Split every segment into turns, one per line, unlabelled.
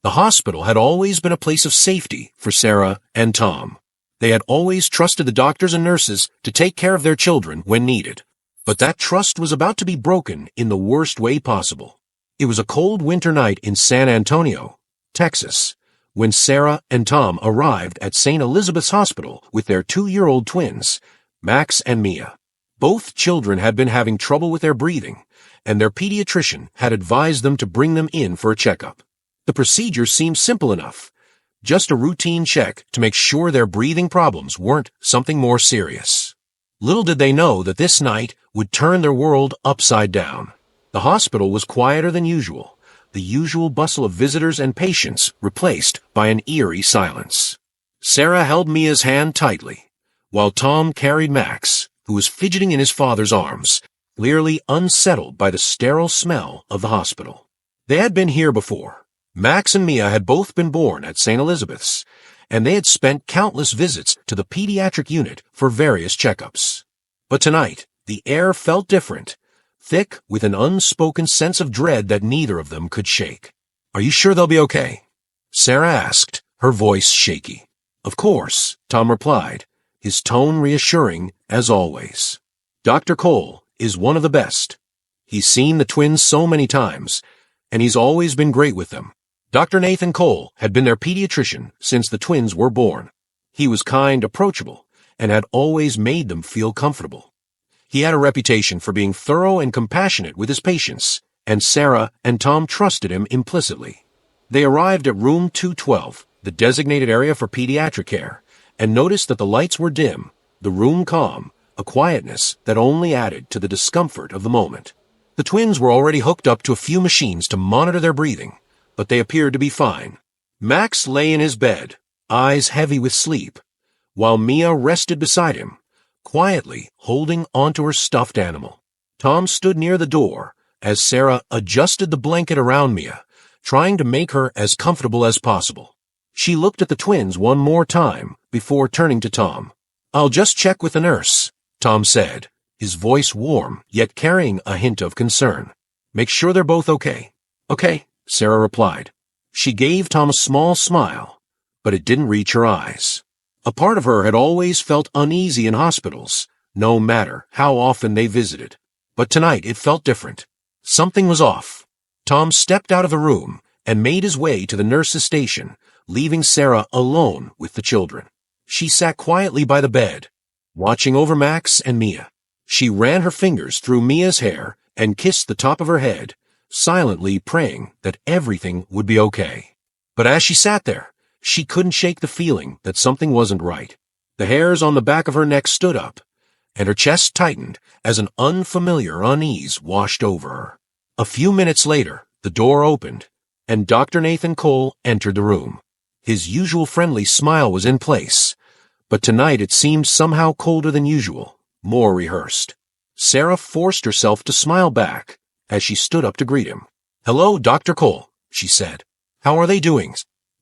The hospital had always been a place of safety for Sarah and Tom. They had always trusted the doctors and nurses to take care of their children when needed. But that trust was about to be broken in the worst way possible. It was a cold winter night in San Antonio, Texas, when Sarah and Tom arrived at St. Elizabeth's Hospital with their 2-year-old twins, Max and Mia. Both children had been having trouble with their breathing, and their pediatrician had advised them to bring them in for a checkup. The procedure seemed simple enough, just a routine check to make sure their breathing problems weren't something more serious. Little did they know that this night would turn their world upside down. The hospital was quieter than usual, the usual bustle of visitors and patients replaced by an eerie silence. Sarah held Mia's hand tightly, while Tom carried Max, who was fidgeting in his father's arms, clearly unsettled by the sterile smell of the hospital. They had been here before. Max and Mia had both been born at St. Elizabeth's, and they had spent countless visits to the pediatric unit for various checkups. But tonight, the air felt different, thick with an unspoken sense of dread that neither of them could shake. "Are you sure they'll be okay?" Sarah asked, her voice shaky. "Of course," Tom replied, his tone reassuring as always. "Dr. Cole is one of the best. He's seen the twins so many times, and he's always been great with them. Dr. Nathan Cole had been their pediatrician since the twins were born. He was kind, approachable, and had always made them feel comfortable. He had a reputation for being thorough and compassionate with his patients, and Sarah and Tom trusted him implicitly. They arrived at room 212, the designated area for pediatric care, and noticed that the lights were dim, the room calm, a quietness that only added to the discomfort of the moment. The twins were already hooked up to a few machines to monitor their breathing, but they appeared to be fine. Max lay in his bed, eyes heavy with sleep, while Mia rested beside him, quietly holding onto her stuffed animal. Tom stood near the door as Sarah adjusted the blanket around Mia, trying to make her as comfortable as possible. She looked at the twins one more time before turning to Tom. "I'll just check with the nurse," Tom said, his voice warm yet carrying a hint of concern. "Make sure they're both okay." "Okay," Sarah replied. She gave Tom a small smile, but it didn't reach her eyes. A part of her had always felt uneasy in hospitals, no matter how often they visited. But tonight it felt different. Something was off. Tom stepped out of the room and made his way to the nurse's station, leaving Sarah alone with the children. She sat quietly by the bed, watching over Max and Mia. She ran her fingers through Mia's hair and kissed the top of her head, silently praying that everything would be okay. But as she sat there, she couldn't shake the feeling that something wasn't right. The hairs on the back of her neck stood up, and her chest tightened as an unfamiliar unease washed over her. A few minutes later, the door opened, and Dr. Nathan Cole entered the room. His usual friendly smile was in place, but tonight it seemed somehow colder than usual, more rehearsed. Sarah forced herself to smile back as she stood up to greet him. "Hello, Dr. Cole," she said. "How are they doing?"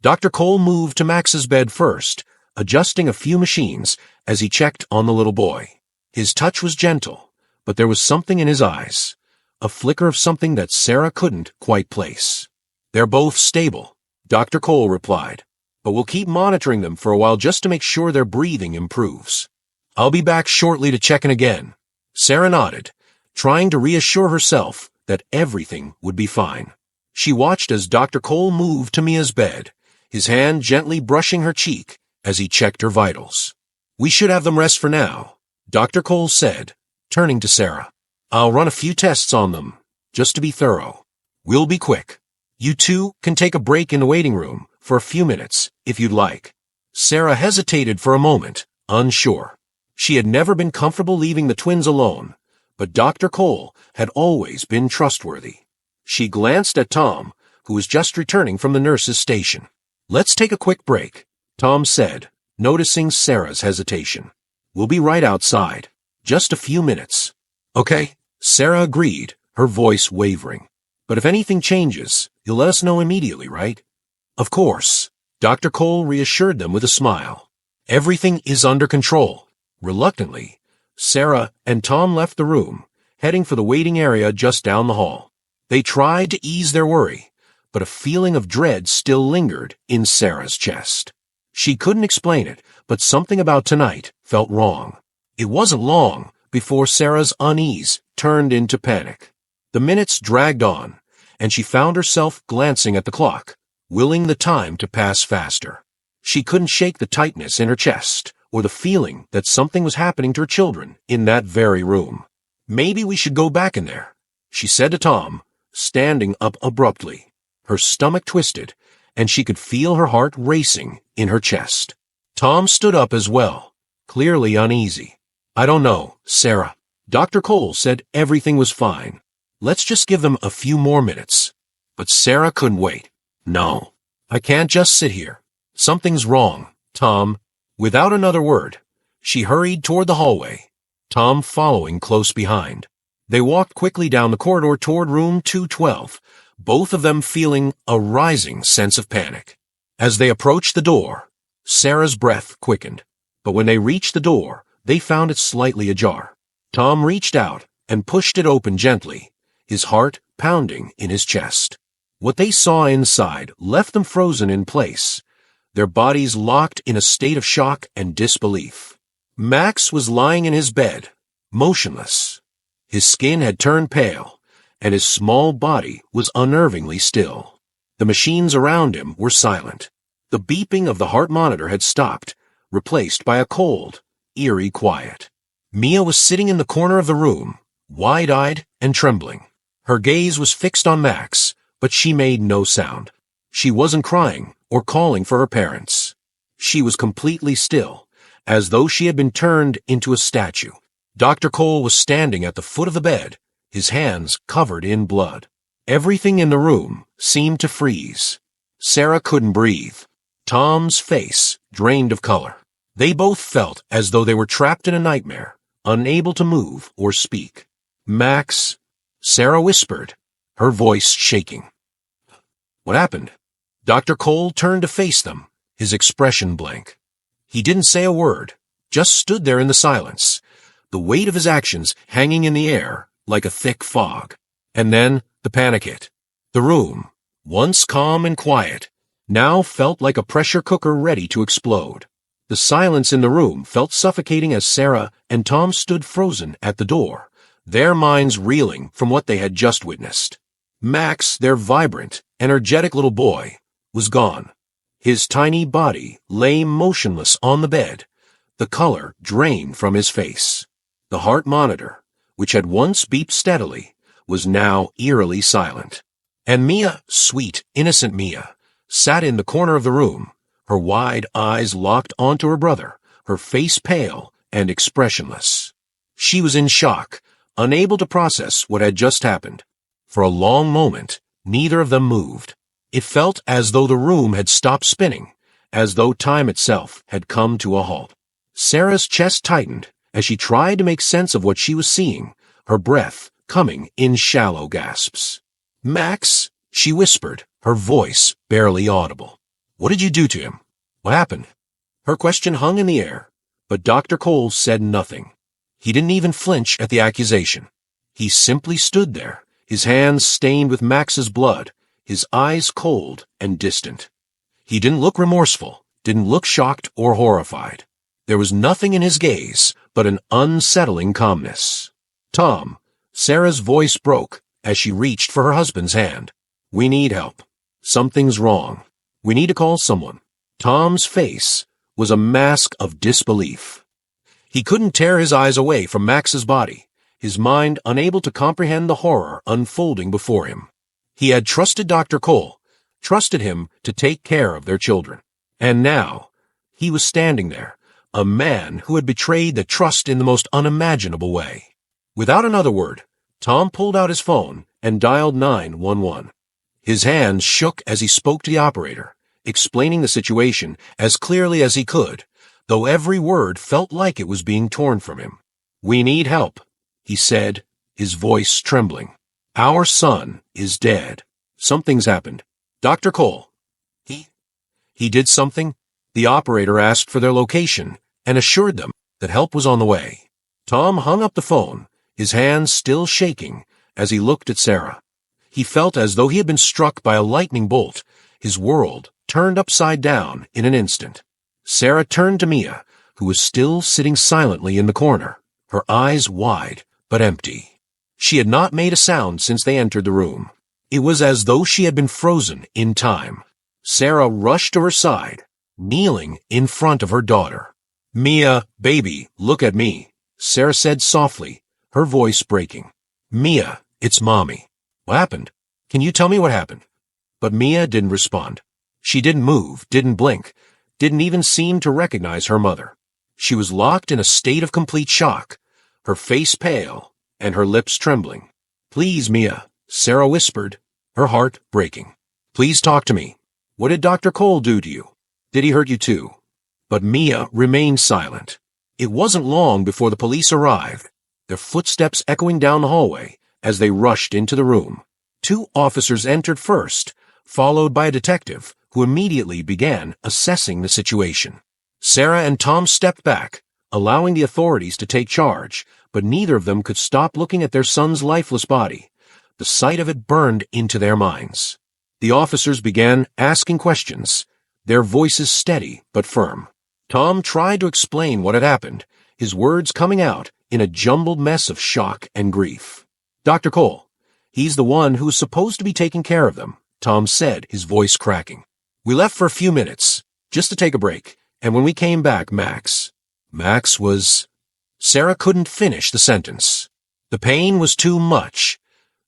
Dr. Cole moved to Max's bed first, adjusting a few machines as he checked on the little boy. His touch was gentle, but there was something in his eyes, a flicker of something that Sarah couldn't quite place. "They're both stable," Dr. Cole replied, "but we'll keep monitoring them for a while just to make sure their breathing improves. I'll be back shortly to check in again." Sarah nodded, trying to reassure herself that everything would be fine. She watched as Dr. Cole moved to Mia's bed, his hand gently brushing her cheek as he checked her vitals. "We should have them rest for now," Dr. Cole said, turning to Sarah. "I'll run a few tests on them, just to be thorough. We'll be quick. You two can take a break in the waiting room for a few minutes, if you'd like." Sarah hesitated for a moment, unsure. She had never been comfortable leaving the twins alone, but Dr. Cole had always been trustworthy. She glanced at Tom, who was just returning from the nurse's station. "Let's take a quick break," Tom said, noticing Sarah's hesitation. "We'll be right outside. Just a few minutes." "Okay," Sarah agreed, her voice wavering. "But if anything changes, you'll let us know immediately, right?" "Of course," Dr. Cole reassured them with a smile. "Everything is under control." Reluctantly, Sarah and Tom left the room, heading for the waiting area just down the hall. They tried to ease their worry, but a feeling of dread still lingered in Sarah's chest. She couldn't explain it, but something about tonight felt wrong. It wasn't long before Sarah's unease turned into panic. The minutes dragged on, and she found herself glancing at the clock, willing the time to pass faster. She couldn't shake the tightness in her chest, or the feeling that something was happening to her children in that very room. "Maybe we should go back in there," she said to Tom, standing up abruptly. Her stomach twisted, and she could feel her heart racing in her chest. Tom stood up as well, clearly uneasy. "I don't know, Sarah. Dr. Cole said everything was fine. Let's just give them a few more minutes." But Sarah couldn't wait. "No, I can't just sit here. Something's wrong, Tom." Without another word, she hurried toward the hallway, Tom following close behind. They walked quickly down the corridor toward room 212, both of them feeling a rising sense of panic. As they approached the door, Sarah's breath quickened, but when they reached the door, they found it slightly ajar. Tom reached out and pushed it open gently, his heart pounding in his chest. What they saw inside left them frozen in place, their bodies locked in a state of shock and disbelief. Max was lying in his bed, motionless. His skin had turned pale, and his small body was unnervingly still. The machines around him were silent. The beeping of the heart monitor had stopped, replaced by a cold, eerie quiet. Mia was sitting in the corner of the room, wide-eyed and trembling. Her gaze was fixed on Max, but she made no sound. She wasn't crying or calling for her parents. She was completely still, as though she had been turned into a statue. Dr. Cole was standing at the foot of the bed, his hands covered in blood. Everything in the room seemed to freeze. Sarah couldn't breathe. Tom's face drained of color. They both felt as though they were trapped in a nightmare, unable to move or speak. "Max," Sarah whispered, her voice shaking. "What happened?" Dr. Cole turned to face them, his expression blank. He didn't say a word, just stood there in the silence, the weight of his actions hanging in the air like a thick fog. And then the panic hit. The room, once calm and quiet, now felt like a pressure cooker ready to explode. The silence in the room felt suffocating as Sarah and Tom stood frozen at the door, their minds reeling from what they had just witnessed. Max, their vibrant, energetic little boy, was gone. His tiny body lay motionless on the bed, the color drained from his face. The heart monitor, which had once beeped steadily, was now eerily silent. And Mia, sweet, innocent Mia, sat in the corner of the room, her wide eyes locked onto her brother, her face pale and expressionless. She was in shock, unable to process what had just happened. For a long moment, neither of them moved. It felt as though the room had stopped spinning, as though time itself had come to a halt. Sarah's chest tightened as she tried to make sense of what she was seeing, her breath coming in shallow gasps. "Max," she whispered, her voice barely audible. "What did you do to him? What happened?" Her question hung in the air, but Dr. Cole said nothing. He didn't even flinch at the accusation. He simply stood there, his hands stained with Max's blood, his eyes cold and distant. He didn't look remorseful, didn't look shocked or horrified. There was nothing in his gaze but an unsettling calmness. "Tom," Sarah's voice broke as she reached for her husband's hand. "We need help. Something's wrong. We need to call someone." Tom's face was a mask of disbelief. He couldn't tear his eyes away from Max's body, his mind unable to comprehend the horror unfolding before him. He had trusted Dr. Cole, trusted him to take care of their children. And now, he was standing there, a man who had betrayed the trust in the most unimaginable way. Without another word, Tom pulled out his phone and dialed 911. His hands shook as he spoke to the operator, explaining the situation as clearly as he could, though every word felt like it was being torn from him. "We need help," he said, his voice trembling. "Our son is dead. Something's happened. Dr. Cole." He did something? The operator asked for their location and assured them that help was on the way. Tom hung up the phone, his hands still shaking as he looked at Sarah. He felt as though he had been struck by a lightning bolt. His world turned upside down in an instant. Sarah turned to Mia, who was still sitting silently in the corner, her eyes wide but empty. She had not made a sound since they entered the room. It was as though she had been frozen in time. Sarah rushed to her side, kneeling in front of her daughter. "Mia, baby, look at me," Sarah said softly, her voice breaking. "Mia, it's Mommy. What happened? Can you tell me what happened?" But Mia didn't respond. She didn't move, didn't blink, didn't even seem to recognize her mother. She was locked in a state of complete shock, her face pale and her lips trembling. "Please, Mia," Sarah whispered, her heart breaking. "Please talk to me. What did Dr. Cole do to you? Did he hurt you too?" But Mia remained silent. It wasn't long before the police arrived, their footsteps echoing down the hallway as they rushed into the room. 2 officers entered first, followed by a detective who immediately began assessing the situation. Sarah and Tom stepped back, allowing the authorities to take charge, but neither of them could stop looking at their son's lifeless body. The sight of it burned into their minds. The officers began asking questions, their voices steady but firm. Tom tried to explain what had happened, his words coming out in a jumbled mess of shock and grief. "Dr. Cole, he's the one who's supposed to be taking care of them," Tom said, his voice cracking. "We left for a few minutes, just to take a break, and when we came back, Max was—" Sarah couldn't finish the sentence. The pain was too much,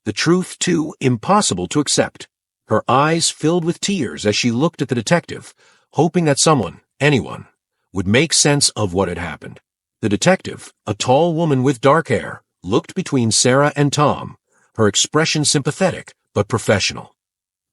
the truth too impossible to accept. Her eyes filled with tears as she looked at the detective, hoping that someone, anyone, would make sense of what had happened. The detective, a tall woman with dark hair, looked between Sarah and Tom, her expression sympathetic but professional.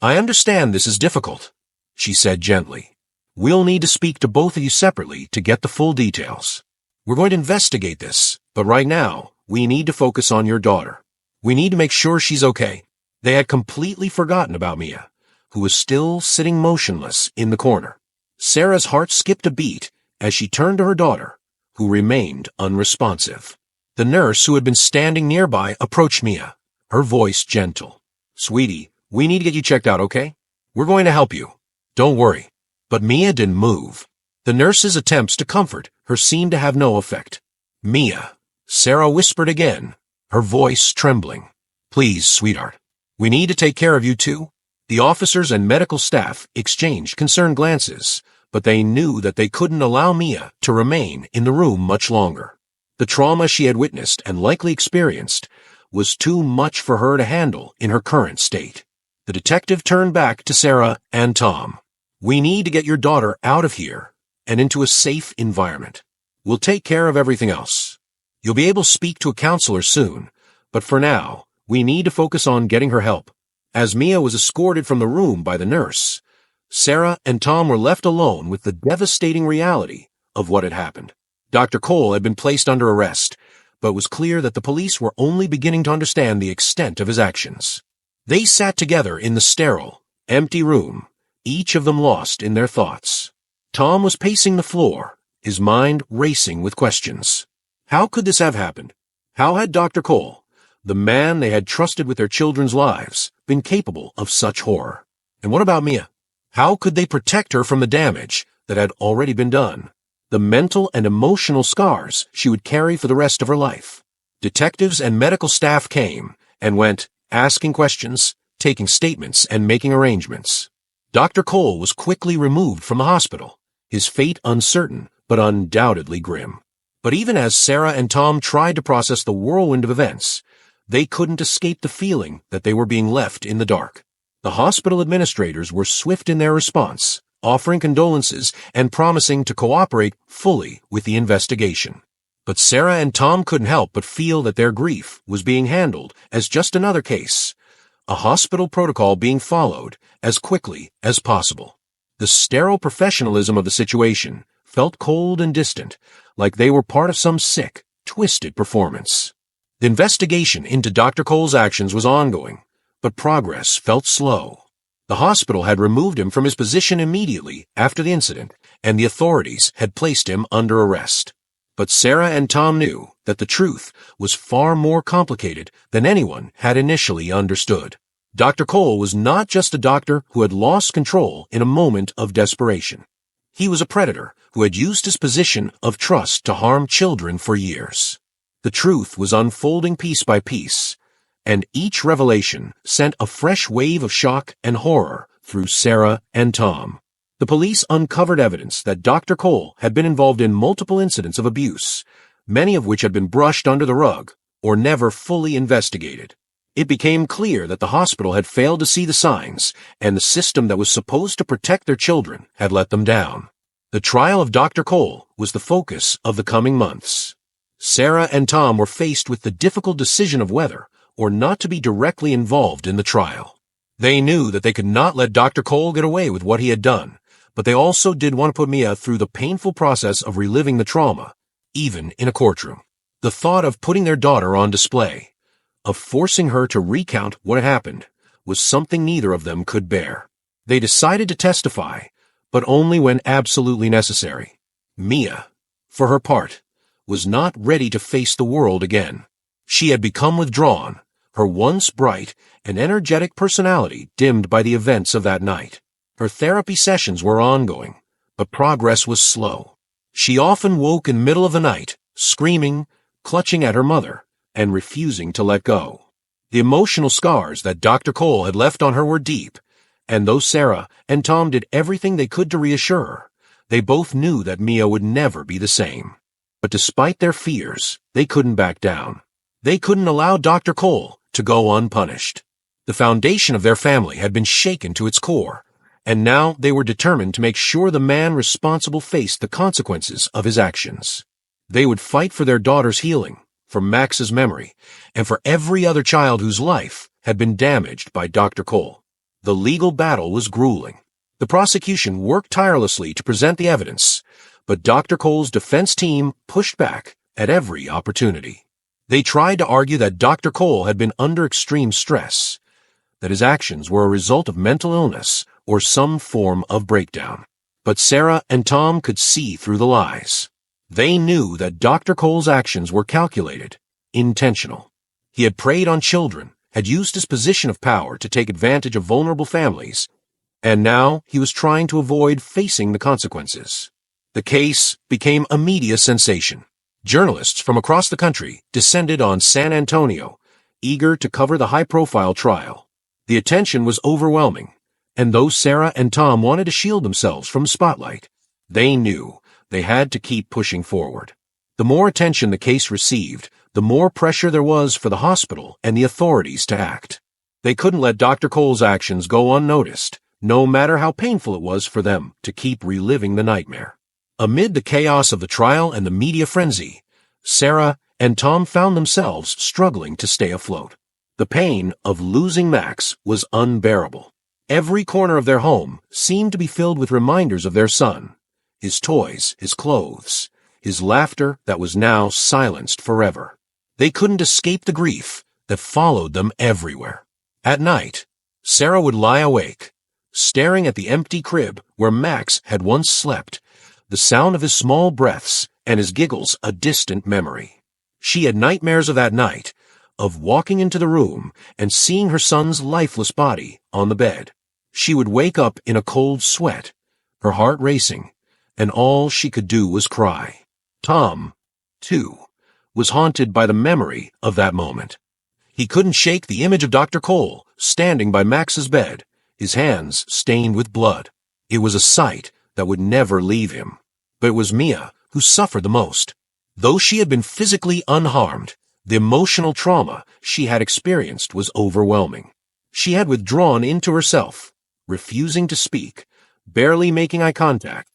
"I understand this is difficult," she said gently. "We'll need to speak to both of you separately to get the full details. We're going to investigate this, but right now, we need to focus on your daughter. We need to make sure she's okay." They had completely forgotten about Mia, who was still sitting motionless in the corner. Sarah's heart skipped a beat as she turned to her daughter, who remained unresponsive. The nurse who had been standing nearby approached Mia, her voice gentle. "Sweetie, we need to get you checked out, okay? We're going to help you. Don't worry." But Mia didn't move. The nurse's attempts to comfort her seemed to have no effect. "Mia," Sarah whispered again, her voice trembling. "Please, sweetheart. We need to take care of you too." The officers and medical staff exchanged concerned glances, but they knew that they couldn't allow Mia to remain in the room much longer. The trauma she had witnessed and likely experienced was too much for her to handle in her current state. The detective turned back to Sarah and Tom. "We need to get your daughter out of here and into a safe environment. We'll take care of everything else. You'll be able to speak to a counselor soon, but for now, we need to focus on getting her help." As Mia was escorted from the room by the nurse, Sarah and Tom were left alone with the devastating reality of what had happened. Dr. Cole had been placed under arrest, but it was clear that the police were only beginning to understand the extent of his actions. They sat together in the sterile, empty room, each of them lost in their thoughts. Tom was pacing the floor, his mind racing with questions. How could this have happened? How had Dr. Cole, the man they had trusted with their children's lives, been capable of such horror? And what about Mia? How could they protect her from the damage that had already been done? The mental and emotional scars she would carry for the rest of her life. Detectives and medical staff came and went, asking questions, taking statements, and making arrangements. Dr. Cole was quickly removed from the hospital, his fate uncertain but undoubtedly grim. But even as Sarah and Tom tried to process the whirlwind of events, they couldn't escape the feeling that they were being left in the dark. The hospital administrators were swift in their response, offering condolences and promising to cooperate fully with the investigation. But Sarah and Tom couldn't help but feel that their grief was being handled as just another case, a hospital protocol being followed as quickly as possible. The sterile professionalism of the situation felt cold and distant, like they were part of some sick, twisted performance. The investigation into Dr. Cole's actions was ongoing, but progress felt slow. The hospital had removed him from his position immediately after the incident, and the authorities had placed him under arrest. But Sarah and Tom knew that the truth was far more complicated than anyone had initially understood. Dr. Cole was not just a doctor who had lost control in a moment of desperation. He was a predator who had used his position of trust to harm children for years. The truth was unfolding piece by piece, and each revelation sent a fresh wave of shock and horror through Sarah and Tom. The police uncovered evidence that Dr. Cole had been involved in multiple incidents of abuse, many of which had been brushed under the rug or never fully investigated. It became clear that the hospital had failed to see the signs, and the system that was supposed to protect their children had let them down. The trial of Dr. Cole was the focus of the coming months. Sarah and Tom were faced with the difficult decision of whether or not to be directly involved in the trial. They knew that they could not let Dr. Cole get away with what he had done, but they also did want to put Mia through the painful process of reliving the trauma, even in a courtroom. The thought of putting their daughter on display, of forcing her to recount what had happened, was something neither of them could bear. They decided to testify, but only when absolutely necessary. Mia, for her part, was not ready to face the world again. She had become withdrawn, her once bright and energetic personality dimmed by the events of that night. Her therapy sessions were ongoing, but progress was slow. She often woke in the middle of the night, screaming, clutching at her mother, and refusing to let go. The emotional scars that Dr. Cole had left on her were deep, and though Sarah and Tom did everything they could to reassure her, they both knew that Mia would never be the same. But despite their fears, they couldn't back down. They couldn't allow Dr. Cole to go unpunished. The foundation of their family had been shaken to its core, and now they were determined to make sure the man responsible faced the consequences of his actions. They would fight for their daughter's healing, for Max's memory, and for every other child whose life had been damaged by Dr. Cole. The legal battle was grueling. The prosecution worked tirelessly to present the evidence, but Dr. Cole's defense team pushed back at every opportunity. They tried to argue that Dr. Cole had been under extreme stress, that his actions were a result of mental illness or some form of breakdown. But Sarah and Tom could see through the lies. They knew that Dr. Cole's actions were calculated, intentional. He had preyed on children, had used his position of power to take advantage of vulnerable families, and now he was trying to avoid facing the consequences. The case became a media sensation. Journalists from across the country descended on San Antonio, eager to cover the high-profile trial. The attention was overwhelming, and though Sarah and Tom wanted to shield themselves from the spotlight, they knew they had to keep pushing forward. The more attention the case received, the more pressure there was for the hospital and the authorities to act. They couldn't let Dr. Cole's actions go unnoticed, no matter how painful it was for them to keep reliving the nightmare. Amid the chaos of the trial and the media frenzy, Sarah and Tom found themselves struggling to stay afloat. The pain of losing Max was unbearable. Every corner of their home seemed to be filled with reminders of their son, his toys, his clothes, his laughter that was now silenced forever. They couldn't escape the grief that followed them everywhere. At night, Sarah would lie awake, staring at the empty crib where Max had once slept, the sound of his small breaths and his giggles a distant memory. She had nightmares of that night, of walking into the room and seeing her son's lifeless body on the bed. She would wake up in a cold sweat, her heart racing, and all she could do was cry. Tom, too, was haunted by the memory of that moment. He couldn't shake the image of Dr. Cole standing by Max's bed, his hands stained with blood. It was a sight that would never leave him. But it was Mia who suffered the most. Though she had been physically unharmed, the emotional trauma she had experienced was overwhelming. She had withdrawn into herself, refusing to speak, barely making eye contact,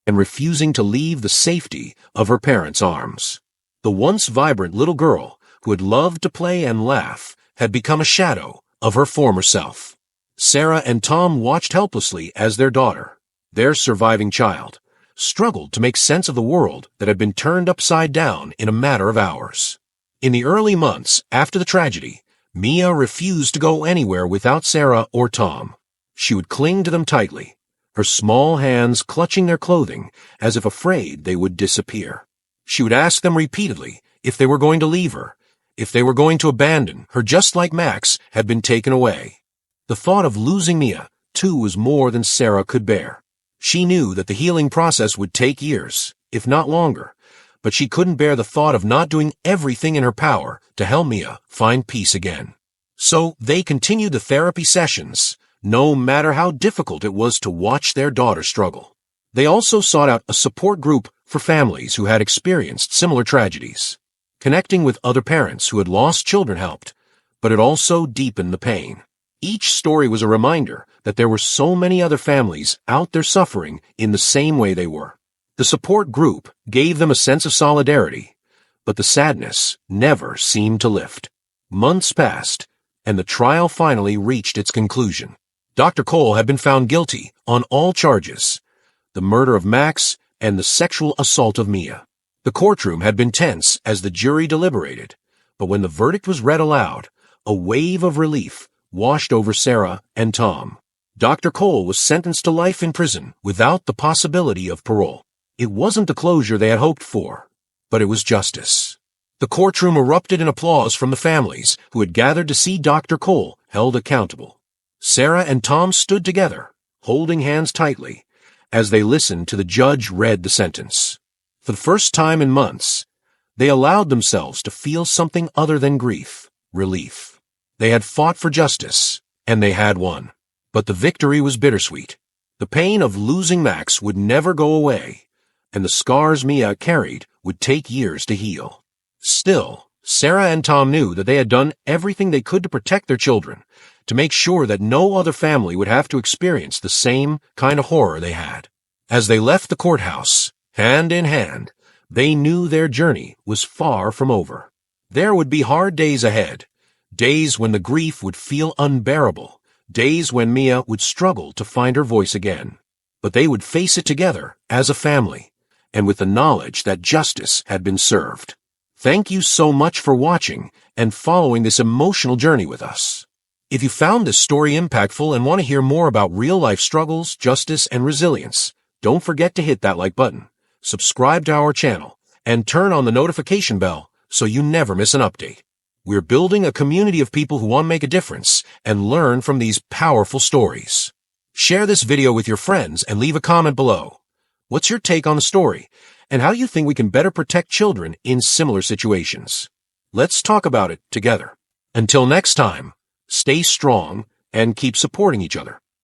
and refusing to leave the safety of her parents' arms. The once vibrant little girl who had loved to play and laugh had become a shadow of her former self. Sarah and Tom watched helplessly as their daughter, their surviving child, struggled to make sense of the world that had been turned upside down in a matter of hours. In the early months after the tragedy, Mia refused to go anywhere without Sarah or Tom. She would cling to them tightly, her small hands clutching their clothing as if afraid they would disappear. She would ask them repeatedly if they were going to leave her, if they were going to abandon her just like Max had been taken away. The thought of losing Mia, too, was more than Sarah could bear. She knew that the healing process would take years, if not longer, but she couldn't bear the thought of not doing everything in her power to help Mia find peace again. So they continued the therapy sessions, no matter how difficult it was to watch their daughter struggle. They also sought out a support group for families who had experienced similar tragedies. Connecting with other parents who had lost children helped, but it also deepened the pain. Each story was a reminder that there were so many other families out there suffering in the same way they were. The support group gave them a sense of solidarity, but the sadness never seemed to lift. Months passed, and the trial finally reached its conclusion. Dr. Cole had been found guilty on all charges: the murder of Max and the sexual assault of Mia. The courtroom had been tense as the jury deliberated, but when the verdict was read aloud, a wave of relief washed over Sarah and Tom. Dr. Cole was sentenced to life in prison without the possibility of parole. It wasn't the closure they had hoped for, but it was justice. The courtroom erupted in applause from the families who had gathered to see Dr. Cole held accountable. Sarah and Tom stood together, holding hands tightly, as they listened to the judge read the sentence. For the first time in months, they allowed themselves to feel something other than grief, relief. They had fought for justice, and they had won. But the victory was bittersweet. The pain of losing Max would never go away, and the scars Mia carried would take years to heal. Still, Sarah and Tom knew that they had done everything they could to protect their children, to make sure that no other family would have to experience the same kind of horror they had. As they left the courthouse, hand in hand, they knew their journey was far from over. There would be hard days ahead, days when the grief would feel unbearable, days when Mia would struggle to find her voice again. But they would face it together as a family, and with the knowledge that justice had been served. Thank you so much for watching and following this emotional journey with us. If you found this story impactful and want to hear more about real-life struggles, justice, and resilience, don't forget to hit that like button, subscribe to our channel, and turn on the notification bell so you never miss an update. We're building a community of people who want to make a difference and learn from these powerful stories. Share this video with your friends and leave a comment below. What's your take on the story, and how do you think we can better protect children in similar situations? Let's talk about it together. Until next time, stay strong and keep supporting each other.